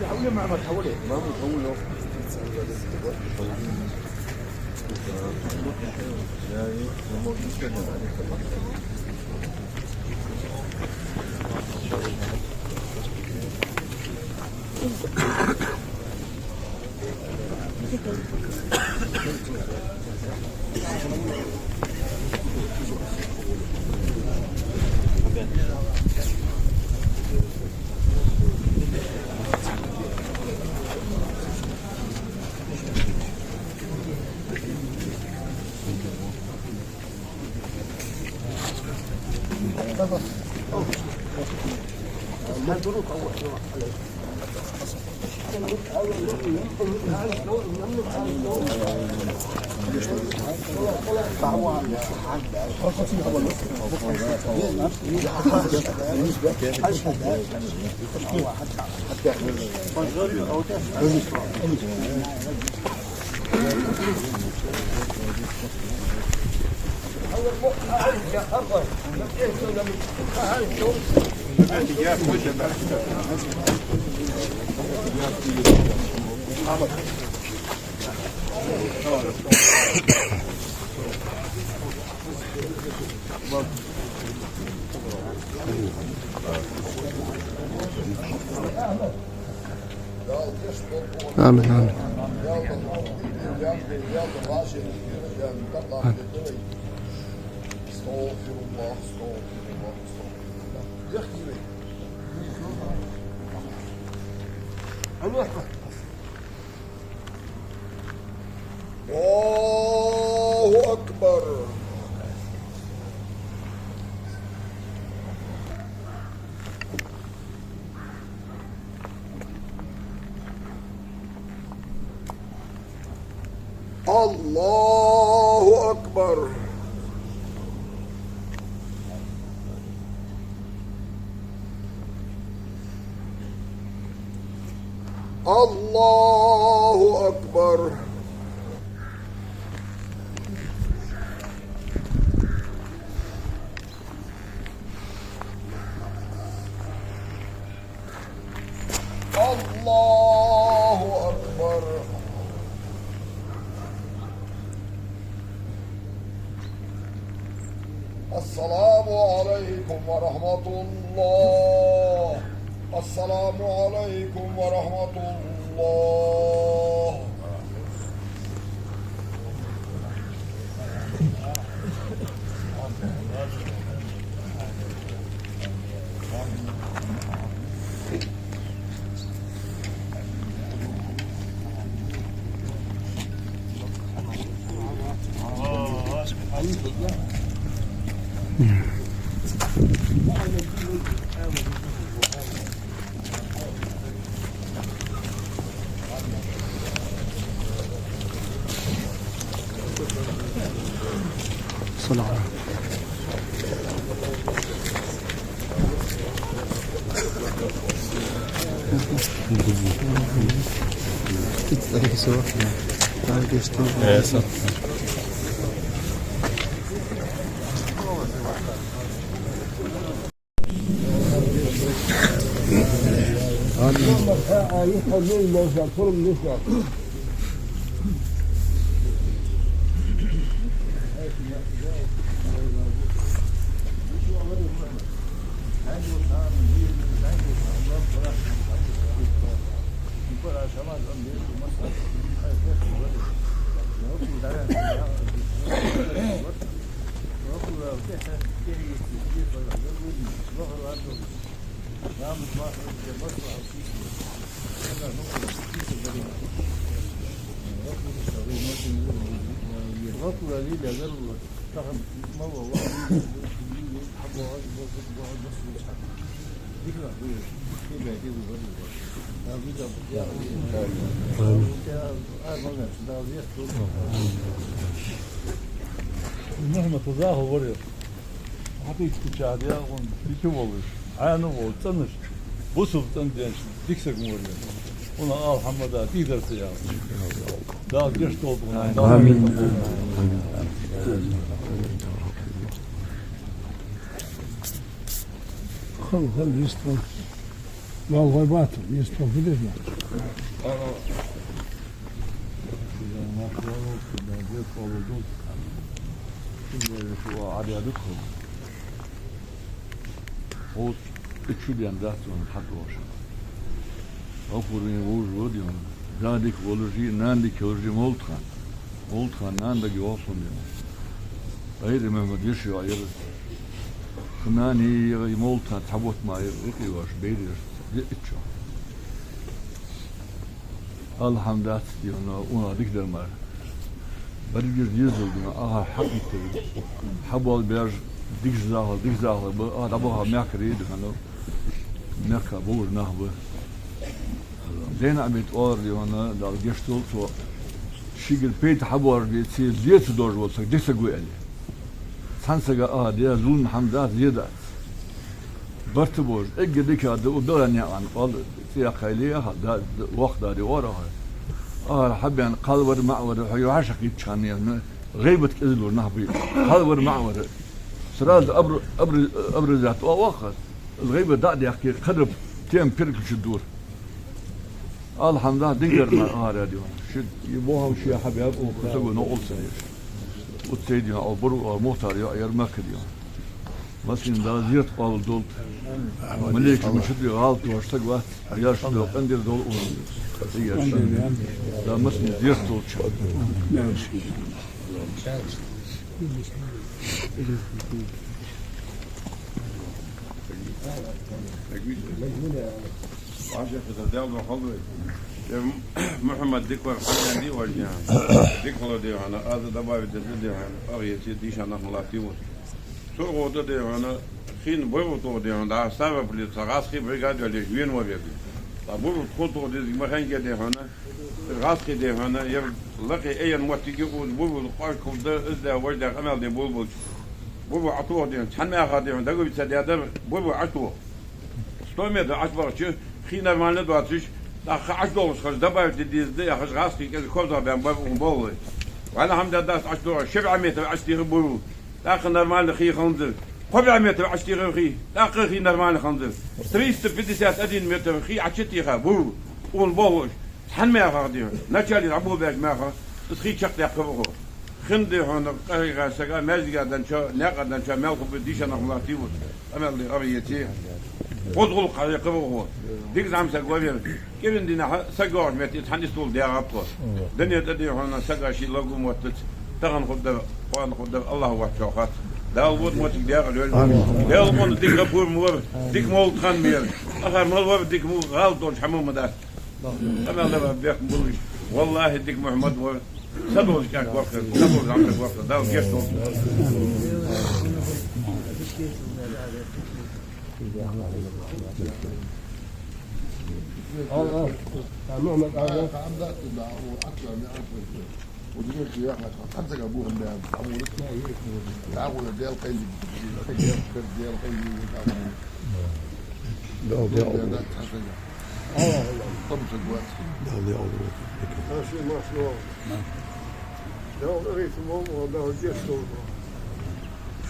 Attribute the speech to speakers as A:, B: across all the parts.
A: حولي مع ما تحولي ما متحوله
B: آمين آمين.
C: الله أكبر. الله أكبر. الله أكبر. الله أكبر. السلام عليكم ورحمة الله. السلام عليكم ورحمة الله.
B: صلاة
D: مهما تظاهر وريا حقيقة تشاهدها بيشوفوا عانوا وتنش بوسف تنديش ديكسك وريا ونا محمد تقدر تيا دا جش طول
B: آمين. خل يستر
E: والله باطل يستوفي ذي
D: O üçüden daha sonra hakkı var. Apurin vur diyor. Zadik olurji nandi körji moltkan. Moltkan nanda ki olsun diyor. Ayri Mehmet yaşıyor ayır. Kınani moltkan tabut ma ayır. İki var beydir. İçiyor. Alhamdülillah diyor ona dikler var. Bari bir yüzüldü. Aha hakikaten. Habal bir dik zahı bu adabaha merkriydi hani merka bu nahbu Lena mit or diyor ona da geçti olsa şigil peyt habor bir şey ziyet doğru olsa dese güeli sansaga diye zulm hamdat ziyadat bartı boş eggedik adı o da ne an al siyakayliye da vakta di ora حبيان قلور معور حيو عشق يتشان يعني غيبة كذلور نهبي قلور معور سراد أبرزات وآخر الغيبة دعدي يحكي قرب تيم بيركش الدور الحمد لله دينكر ما راديو شد يبوها وشي يا حبيب وكسبوا نقول سير وتسيدي أو برو أو مختار يا ماكديو مثلا ده زيرت قال دول مليك من شدي غلط واشتغل يا شدو قندر دول ده مثلا زيرت دول شو
A: محمد ديكور حسن دي وجهان ديكور دي انا هذا دبا دي انا اغيتي دي شان الله تيموت سو غوت دي انا خين بوتو دي انا سبب لي تغاسخي بريغاد دي جوين وبيبي طابور تخطو دي ما كان دي هنا غاسخي دي هنا يلقي اي موتيجي بوبو قاكم ده وجه عمل دي بوبو عطوه دي كان ما غادي ده بيتسدى بوبو عطوه ستومي ده عطوه خين مالنا دواتش da açdoğuz kız da bayır dediğinizde ya kız gazki kez kozda ben bu bolu. Valla hamda da açdoğuz 7 metre açtığı bu. Da normal xi xandır. 7 metre açtığı xi. Da xi normal xandır. 350 metre xi açtığı bu. On bolu. Hanmaya qadiyor. Naçali Abu Bek maha. Xi çaqdı yapığı. Xindi hona qayga saga mezgadan ço ne qadan ço melqub dişan Allah tibu. Amelli ariyeti. Odgul qayıqı bu. Dik zamsa qover. Given dina sagar met it handistul der rapor. Denne de hona sagar shi logo motet. Tagan khudda qan khudda Allah wa shaqat. Da wud motik der lol. Der wud dik rapor mo dik mol khan mer. Akhar mol wa dik mo gal don hamum da. Amel da bek buluş. Wallahi dik Muhammad wa sadol kak waqt. Sadol zamsa waqt. Da gesto.
E: محمد
C: عمدت وأكثر من ألف ودلوك يا أخي خمسة أبوهم ده تعاون ديال قيد ديال قيد لا طبس الوقت
E: ماشي مشروع ده قريت الموضوع ده جسته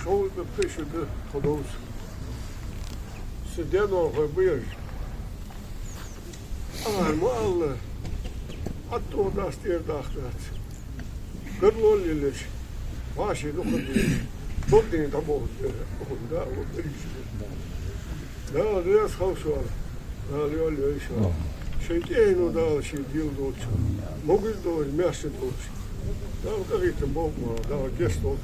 E: شغل ببتشي ده خلاص سدينا غبير المؤلف حطوا داستير داخلات قالوا لي ليش ماشي نخذ ضدني تبوه ده وبريش ده ليش خوشوا ده ليول ليش شيئين وده شيء ديل دوتش موجود دوش ماشي دوش ده قريت الموضوع ده جستو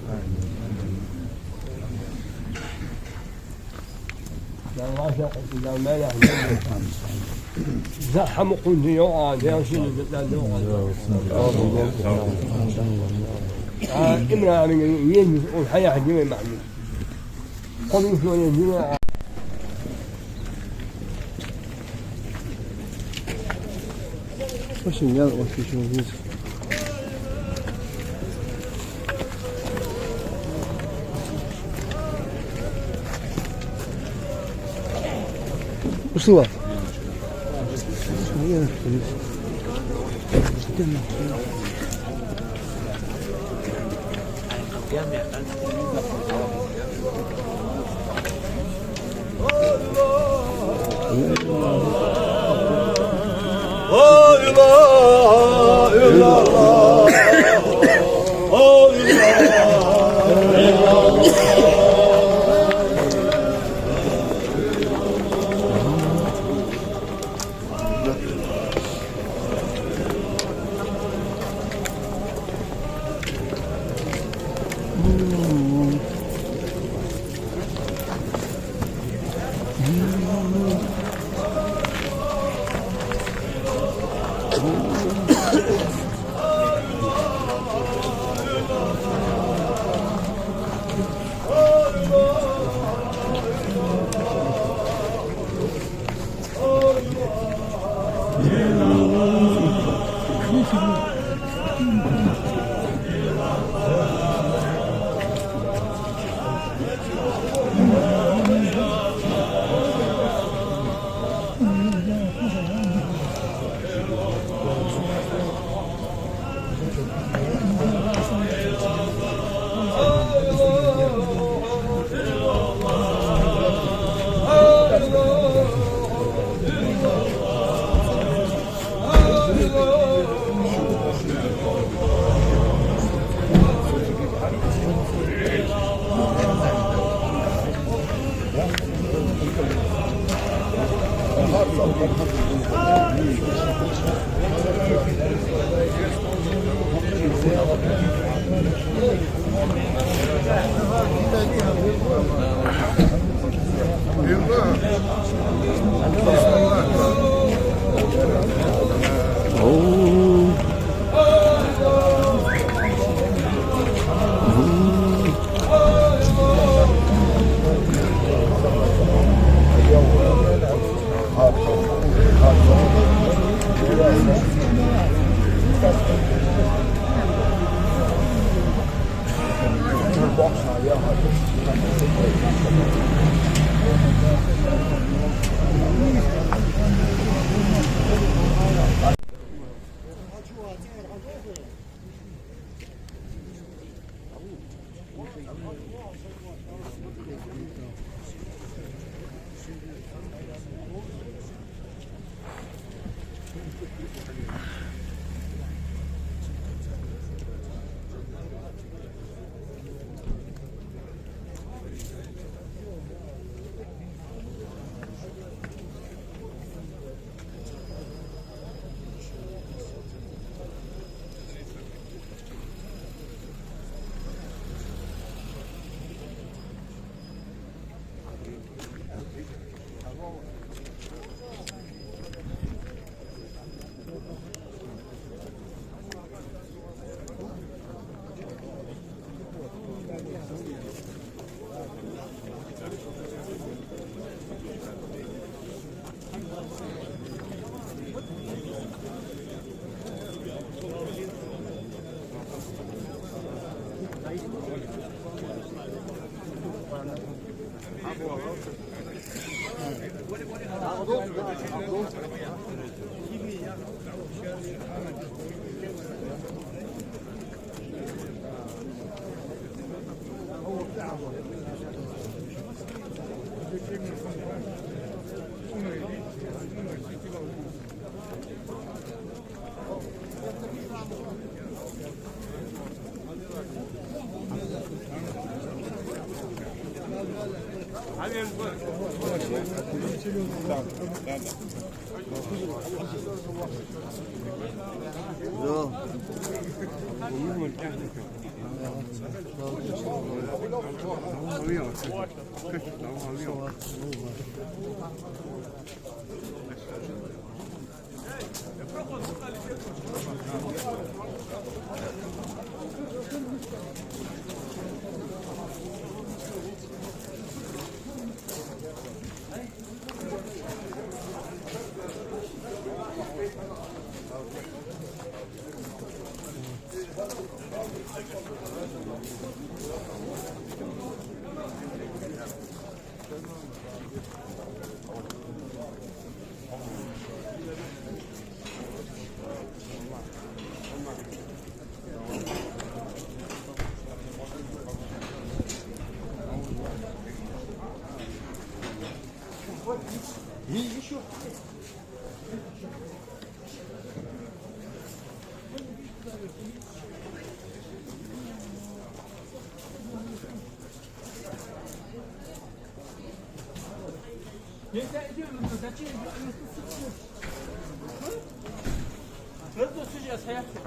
E: لا ما يعمل زحموا قلني يقعد يا شيء امرأة من يجلس والحياة حجمة معمول قالوا شو يجينا
B: وش النيال وش شو يجيز وش هو؟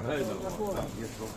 A: Haydi. Geç bak.